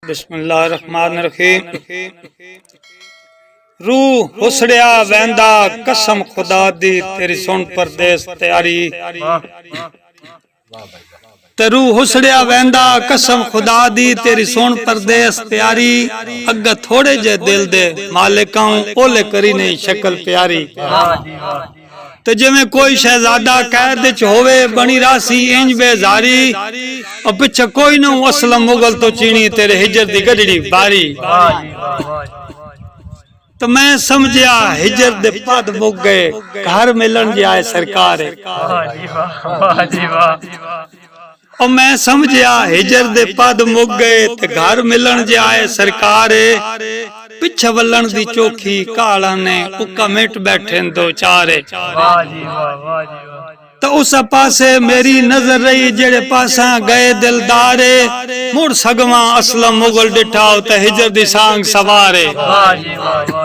बिस्मिल्लाहिर्रहमानिर्रहीम। रूह हुसड़िया वेंदा कसम खुदा दी तेरी सुन परदेस तैयारी। ते रूह हुसड़िया वेंदा कसम खुदा दी तेरी सुन परदेस तैयारी। अग थोड़े जे दिल दे मालिकां ओले करी नहीं शक्ल प्यारी। तो जिमें कोई शहजादा कैद च होवे बनी रासी इंज बेजारी। और पिछे कोई न असलम मुगल तो चीनी तेरे हिजर दी गडड़ी बारी। तो मैं समझिया हिजर दे पद मुक गए घर मिलन जाए सरकार। और मैं समझिया हिजर दे पद मुक गए ते घर मिलन जाए सरकार। पिछे वलन दी चोखी काला ने उका मिट बैठे दो चारे। तो उस पासे मेरी नजर रही जेड़े पासा गए दिलदारे। मुड़ सगवा असलम मुगल डिठा ते हिजर दी सांग सवारे।